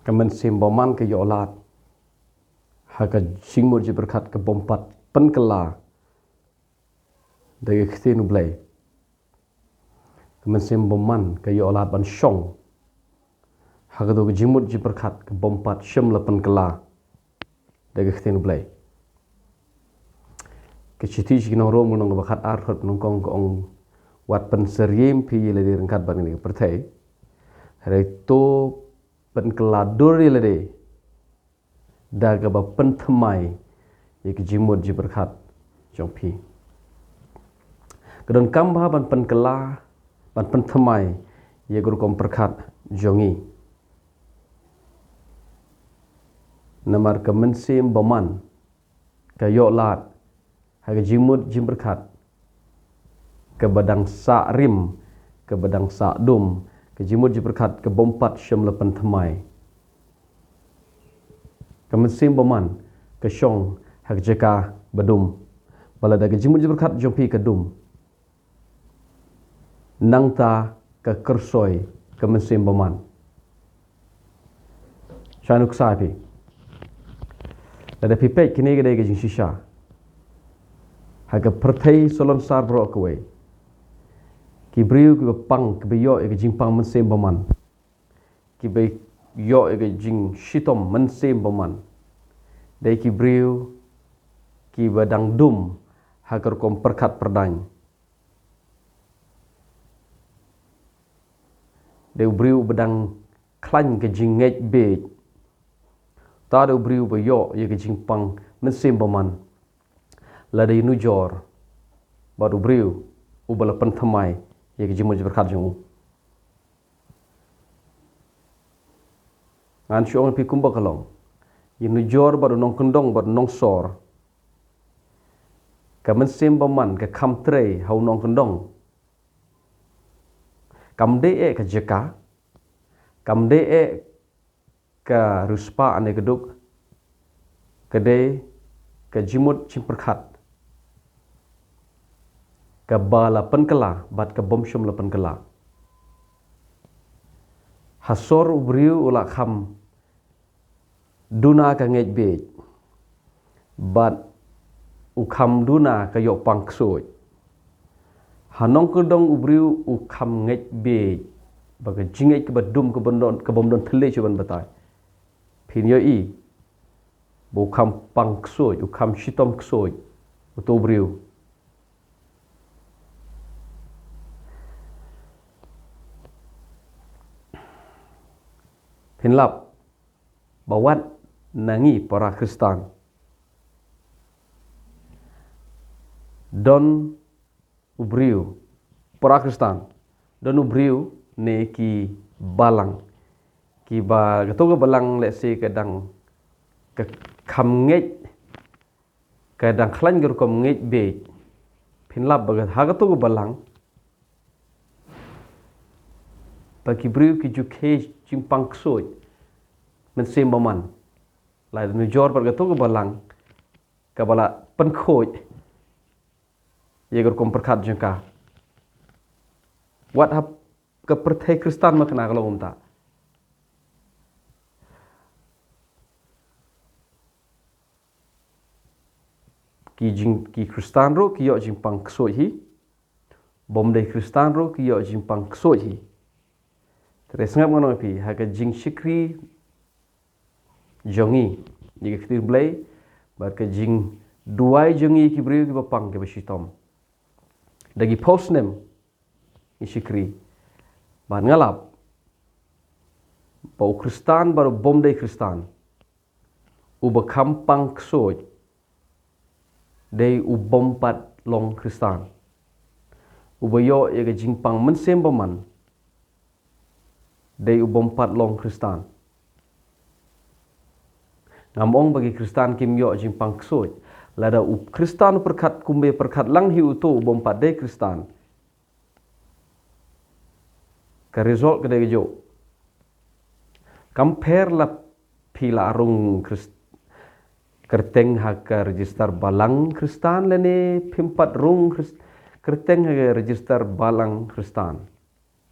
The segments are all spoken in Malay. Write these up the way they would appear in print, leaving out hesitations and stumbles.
Kemen simboman ke yolat. Haka jingmur je berkat ke bompat penkela. Dari ketinu belai. Kemen simboman ke yolat ban syong. Haka tu jingmur je berkat ke bompat syem le penkela. Dari ketinu belai. Keciti jino rom nong bakat arhot nong kong kong wat penseriem pi le di rengkat ban ini pertai. Hari tu penkeladur le di. Daga ba pentemai ye jimut ji berkat jong pi. Kedon kambah ban penkela ban pentemai ye guru kom berkat jongi. Namar ke mensim baman ke yolat haga jimut jim berkat ke badang sa rim ke badang sa dum ke jimut ji berkat ke bompat syam lepen temai ke mensim baman ke syong hak jeka badum bala daga jimut ji berkat jompi ke dum nangta ke kersoi ke mensim baman syanuk sapi ada pipet kini gede ke jing shisha haga pertai solon sar bro kwe ki briu ki pang ki yo e jing pang men sem baman ki be yo e jing shitom men sem baman dai ki briu ki badang dum hagar kom perkat perdany dai briu badang klan ke jing ngej be ta do briu be yo e jing pang men sem baman ladai nujor baru briu ubala pentamai ye ke jimu berkat jong ngan syong pi kumba kalong ye nujor baru nong kendong baru nong sor ka mensim baman ka kam tre hau nong kendong kam de e ka jeka kam de e ka ruspa ane geduk kade ka jimut cimperkat ke bala penkela bat ke bomsyum la penkela hasor ubriu ula kham duna ka ngej be bat ukham duna ka yo pangksoi hanong kedong ubriu ukham ngej be baga jingej ke badum ke bomdon tele chuban batai phin yo i bu kham pangksoi ukham shitom ksoi utobriu hinlap bawat nangi para Kristen don ubriu para Kristen don ubriu ne ki balang ki ba gato balang let's say kadang ke kham ngej kadang khlan gur kom ngej be hinlap bagat hagato balang bagi briu ki juke cimpang ksoi mensim baman lai nu jor bergato ke balang ke bala penkhoj ye gor kom perkat jengka wat hap ke pertai Kristen makna kalau umta ki Kristen ro ki yo jimpang ksoi hi bom dei Kristen ro ki yo jimpang ksoi hi Terus ngap ngono pi haga jing shikri jongi jika kita belai bar ke jing duai jongi ki briu ki bapang ke basitom dagi post name ni shikri ban ngalap bau Kristen baru bom dei Kristen uba kampang ksoj dei ubompat long Kristen uba yo ye jing pang mensem baman dei ubompat long Kristen. Ngamong bagi Kristen kim yo jimpang ksoj. Lada Kristen perkat kumbe perkat lang hi uto ubompat dei Kristen. Ka result kedai jo. Compare la pila arung kerteng haka register balang Kristen lene pimpat rung kerteng haka register balang Kristen.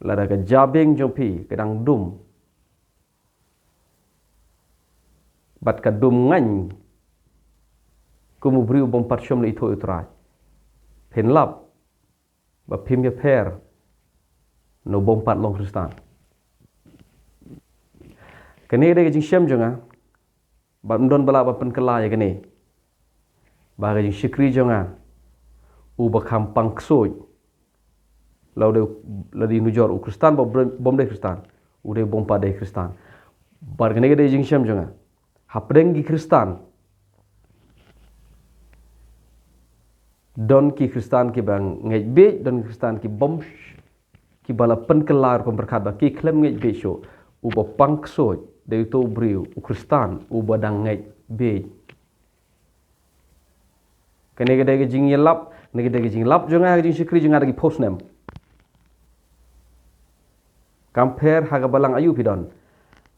Lada ke jabeng jompi kedang dum bat kadum ngany kumu briu bompat syom le itu utrai pen lap ba pim ya per no bompat long Kristan kene de jing syam jonga ba ndon bala ba pen kala ya kene ba jing syikri jonga u ba kampang ksoj lau de ladi nujor u Kristan bom de Kristan u de bompat de Kristan bar kene de jing syam jonga hapdeng gi Kristan don ki Kristan ki bang ngej be don Kristan ki bom ki bala pen kelar ko berkat ba ki klem ngej be sho u ba pangksoj de to briu u Kristan u ba dang ngej be kene ge jing yelap ne ge jing lap jonga jing sikri jonga gi post nem kamper haga balang ayu pidon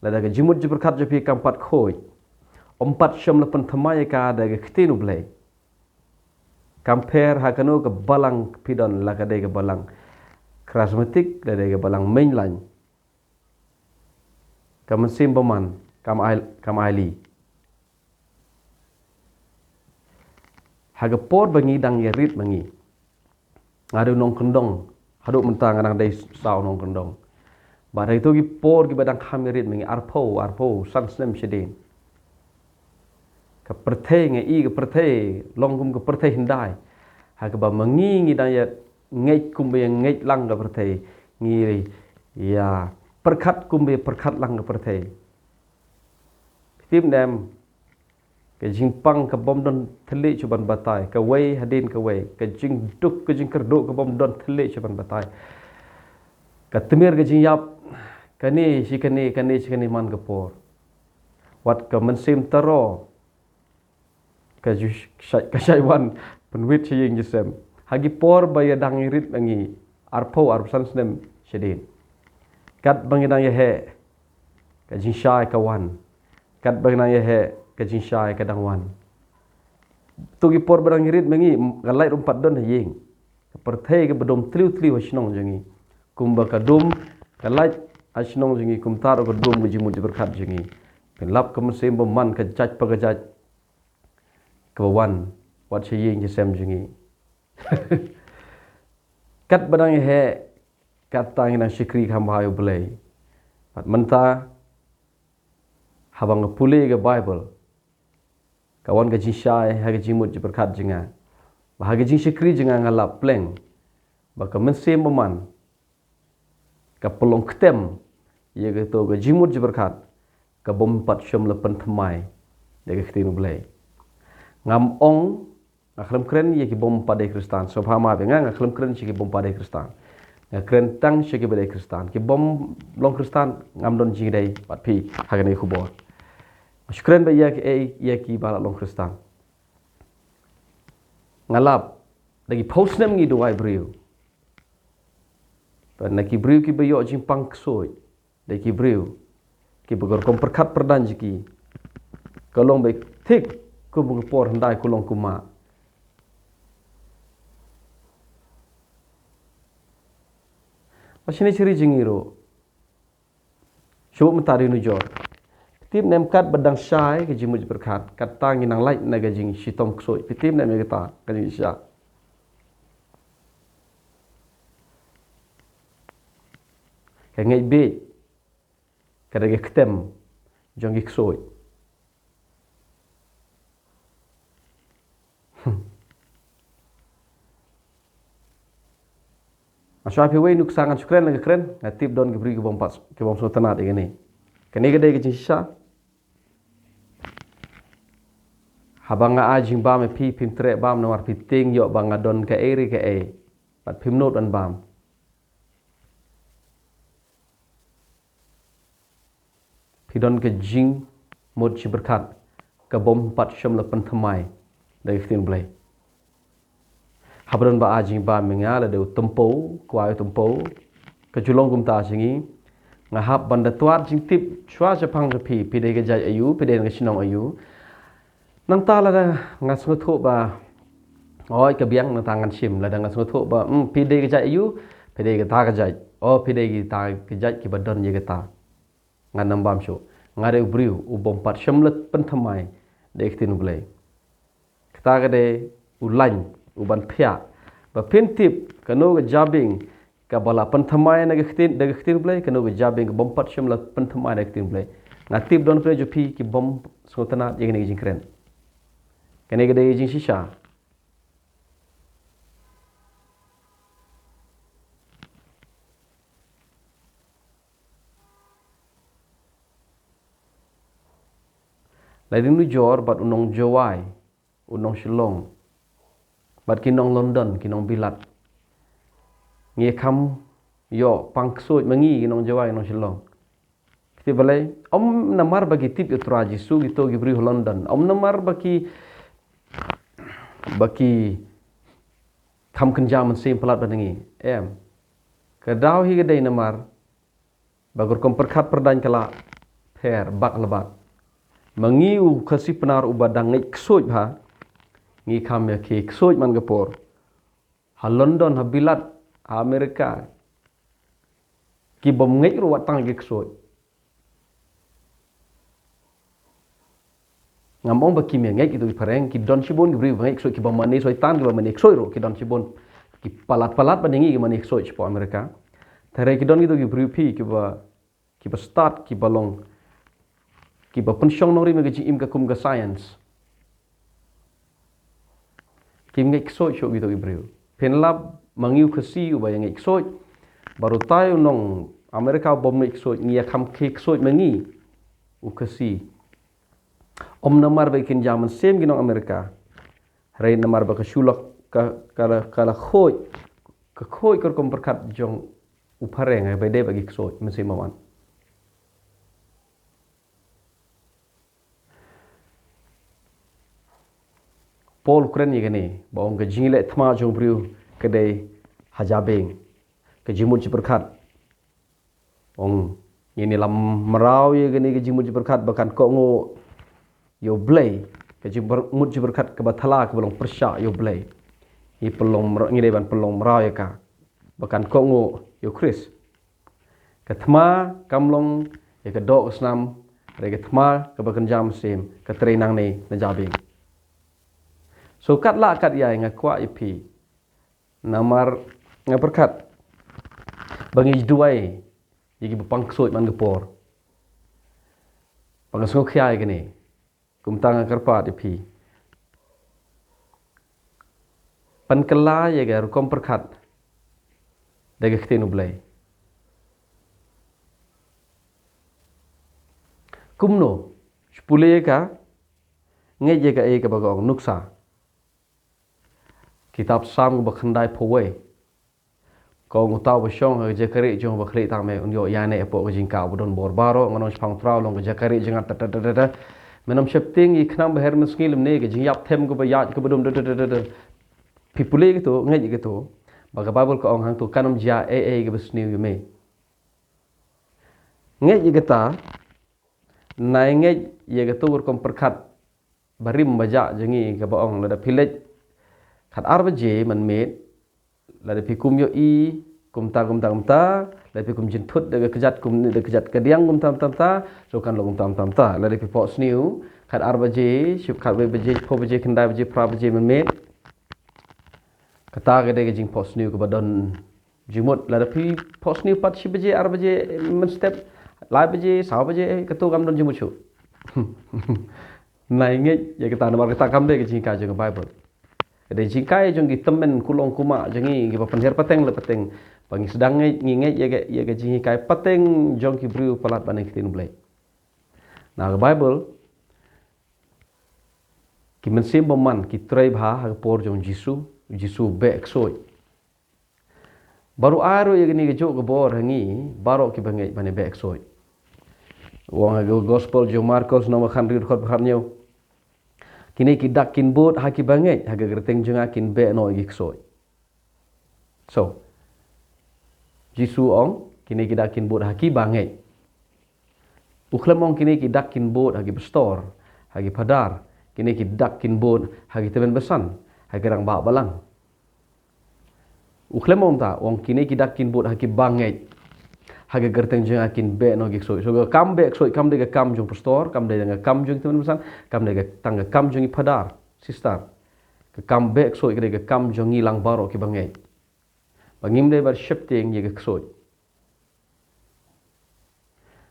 lada ge jimut ji berkat je pi kampat khoj ompat syam lepen thamai ka da ge ktinu blai kamper hakano ke balang pidon la ka de ke balang charismatic da de ke balang mainline kam sim baman kam aili haga por bangi dang ye rit bangi adu nong kendong hadu mentang nang dai saw nong kendong ba dai to gi por gi badang khamirit bangi arpo sansnem shedin ka perthe nge i ka perthe longkum ka perthe hindai ha ka ba mangi ngi dan ya ngej kum be ngej lang ka perthe ngi ya perkhat kum be perkhat lang ka perthe tim dem ka jingpang ka bom don thli chuban batai ka wei hadin ka wei ka jing duk ka jing kerdo ka bom don thli chuban batai ka temir ka jing yap kani sikani man ka por wat ka mensim taro ka syaiwan penwit sying jesem hagi por baya dang irit bangi arpo arsan snem syedin kat bangi dang ye ka jing syai ka wan kat bangi dang ye ka jing syai ka dang wan tu gi por badang irit bangi galai rumpat don ying perthai ke bedom tliu asnong jengi kumba ka dum galai asnong jengi kumtar ka dum gi jimut berkat jengi pelap ka mesim man ka jaj pagajaj kawan wat sying jesem jengi kat badang he kat tang nang syikri kham hayo blai pat menta habang pule ke Bible kawan ka jishai ha ka jimut je berkat jenga ba ha ka jing syikri jenga ngalap pleng ba ka mensem man ka pelong ketem ye ka to ka jimut je berkat ka bompat syam lepen thamai de ka khtin blai ngam ong ngakhlem kren ye ki bom pada Kristan so phama be ngakhlem kren chi ki bom pada Kristan ngakren tang chi ki pada Kristan ki bom long Kristan ngam don ji dai pat pi hagane khubor syukran be ye ki bala long Kristan ngalap lagi post nem ngi duai briu pa na ki briu ki be yo jing pang ksoi de ki briu ki begor kom perkat perdan jiki kalong be thik ku bung por handai kulong kuma pasini ciri jingiro syub mentari nujor tim nem kat bedang syai ke jimuj berkat kat tangi nang lain naga jing sitom ksoi tim nem kata ka jing sya ka ngai be ka de ketem jong ksoi Asya pi wei nuk sangan syukran lagi keren ngatip don ke beri ke bom pas ke bom sultanat ini kene gede ke sisa habanga ajing bam pi pim tre bam nawar piting yo banga don ke eri ke pat pim not an bam pi don ke jing mod ci berkat ke bom pat syam lepen thamai dari fitin blai habron ba ajing ba mengala de tempo kuai tempo ke julong kum ta singi ngahap banda tuat jing tip chwa japang pi de ke jai ayu pi de ke sinong ayu nang ta la ngas ngotho ba oi ke biang nang tangan sim la ngas ngotho ba pi de ke jai ayu pi de ke ta ke jai pi de ke ta ke jai ki badon ye ke ta ngan nam bam sho ngade ubriu ubompat syamlet pentamai dektin ublay kita gade ulan uban pia ba pintip kanu ga jabing ka bala pentamai na dektin ublay kanu ga jabing bompat syamlet pentamai dektin ublay ngatip don pre jupi ki bom sotana jengni jingkren kene gade jing shisha Lain nu jor bat unong Jawai, unong Shillong, bat kinong London, kinong Bilat. Ngie kam yo pangksut mengi kinong Jawai, kinong Shillong. Kita balai, om namar bagi tip utra Jisu gitu gibri London. Om namar bagi tham kenja mensim pelat badangi. Kedau hi gedai namar bagur kom perkat perdan kala per bak lebat. Mengiu kasih penar ubadang ngai ksoj ha ngi kam ya ke ksoj man gapor ha London ha Bilat ha Amerika ki bom ngai ru watang ge ksoj ngamong baki me ngai itu pareng ki don sibon gi ngai ksoj ki bom mani soi tan ki bom mani ksoj ro ki don sibon ki palat badingi ki mani ksoj po Amerika tare ki don gitu gi pi ki ba start ki balong ki ba pensyong nori magaji im ka kum ga science kim ngai ksoj sho gitu ibreu penlab mangiu khasi u ba ngai ksoj baru tayo nong Amerika bom ngai ksoj ngia kam ke ksoj mangi u khasi om namar ba kin jaman sem ginong Amerika rei namar ba ka shulak ka kala khoj ka khoj kor kom perkat jong u pareng ba de bagi ksoj mesim mawan Paul kren ye gani baong ke jingle thma jong briu kedai hajabeng ke jimut berkat ong ini lam merau ye gani ke jimut berkat bahkan ko ngo yo blay ke jimut berkat ke bathala ke belong persya yo blay i pelong ngide ban pelong merau ye ka bahkan ko ngo yo Chris ke thma kamlong ye ke dok snam re ke thma ke bahkan jam sim ke treinang ni na jabeng So kat la kat ya nga kwa ipi namar nga perkat bangi duai yigi bepang ksoj man gepor pangasngo khyai gani kumtang karpat ipi pankala yega rukom perkat daga ktenu blai kumno spule ka ngeje ka e ka bagong nuksa kitab sam bakhandai phowe ko ngutaw ba shong ha jakari jong ba khri tame unyo yane epo ko jingka budon bor baro ngono phang trao long jakari jinga ta menam shepting ikhnam beher muskil ne ge jingyap them ko ba ya ko budum pipule gitu ngai gitu baga bible ko ong hang to kanam ja ge besniu yume ngai geta nai ngai ye getur kom perkat barim baja jengi ke ba ong lada village kat arba je man met la de pikum yo I kum ta la de pikum jintut de kejat kum de kejat kediang kum tam so kan lo kum tam ta la de pipok sniu kat arba je syuk kat we je po je kendai je pra je man met kata ge de jing po sniu ke badon jimut la de pi po sniu pat shi je arba je man step la je sa je ketu kam don jimut chu nai nge ye kata nomor kata kam de ge jing ka je bible Kedai jingkai jong gi temen kulong kuma jangi gi papanher pateng le pateng pangi sedang ngai ye ga jingkai pateng jong ki briu palat bane kitin blai na ga bible ki mensim boman ki trai bha ha por jong jisu be eksoi baru aro ye gni ge jog bor hangi baro ki bangai bane be eksoi wong ga gospel jong Markus nomor 100 khot bharnyo kini ki dak kin bot ha ki bangai ha ga greteng junga kin be no gi ksoi so jisu ong kini ki dak kin bot ha ki bangai ukhlem ong kini ki dak kin bot ha gi bestor ha gi padar kini ki dak kin bot ha gi teben besan ha gi rang ba balang ukhlem ong ta ong kini ki dak kin bot ha ki bangai ha haga gerteng jeng akin be no gik soi so ga kam be soi kam de ga kam jung pastor kam de ga kam jung teman pesan kam de ga tang ga kam jung padar sister ga kam be soi ga kam jung ilang baro ki bangai bangim de bar shifting ye ga soi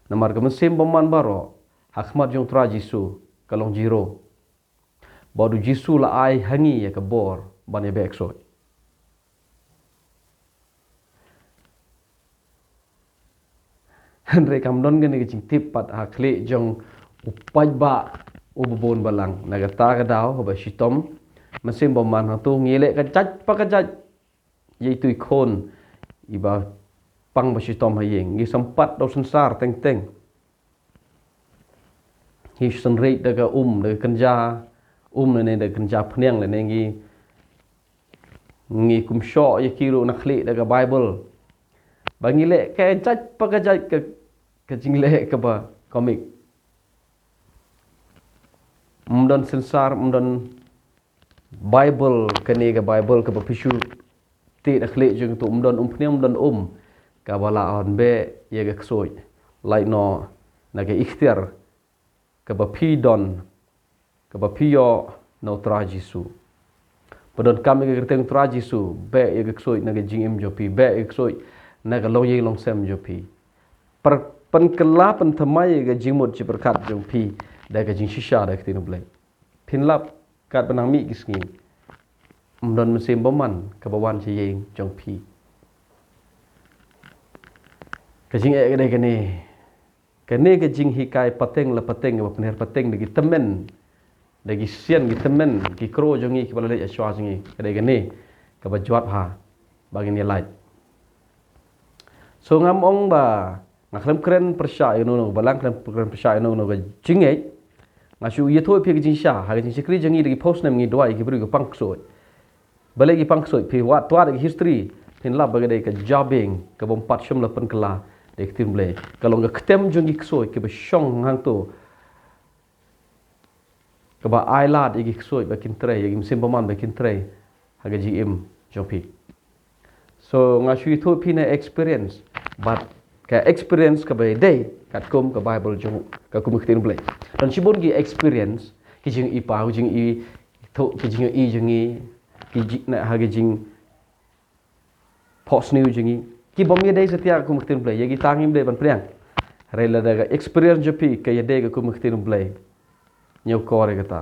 namar ga mesim boman baro hakmat jung tra jisu kalong jiro bodu jisu la ai hangi ya ka bor ban ye be soi Henry kamdon gani ke tip pat hakli jong upaj ba ubon balang nagata ka daw ba shitom masim boman tu ngile ka chat pa ka chat ye tu ikon iba pang ba shitom hayeng ngi sempat do sensar teng teng hi senrei daga daga kenja ne daga kenja phneng le ngi kum sho ye kiro nakli daga bible bangile ka chat pa ka chat ka jingle ka ba komik mdon sensar mdon bible kani ga bible ka ba pisu ti nakli jung tu mdon phneng mdon ka bala on be ye ga ksoi lai no na ga ikhtiar ka ba pi don ka ba pio no tra jisu podon kami ga gerteng tra jisu be ye ga ksoi na ga jingim jopi be ye ksoi na ga lo ye long sem jopi per pen kela pen thamai ga jingmut chi berkat jong pi da ga jing shisha da ktin blai pinlap kat benang mi gisngi mdon mesim boman ka bawan chi yeng jong pi ka jing e ga dai kane ka jing hikai pateng la pateng ba pener pateng de temen de sian gi temen ki kro jongi ki balale aswa jingi ka dai gane ka ba jwat ha bagi ni light so ngam ong ba ngaklem kren persya no balang kren persya no ga jinge ngasu ye thoi phe jing sha ha jing sikri jangi de post nam ngi doi ki bru ga pangso bale gi pangso phe wat twa de history phin lab ba de ka jobbing ka bom pat shum la pen kala de tim ble kalong ga ktem jangi ksoi ke ba shong hang to ka ba ai lat gi ksoi ba kin tre gi sim boman ba kin tre ha ga ji im jopi so ngasu thoi phi na experience but ka experience ka bay day kat kum ka bible jong ka kum khtin blai dan sibon gi experience ki jing i pa jing i tho ki jing i jing i ki jing na ha gi jing post new jing i ki bom ye day setia kum khtin blai ye gi tangim de ban priang rela da experience jopi ka ye day ka kum khtin blai nyau kore kata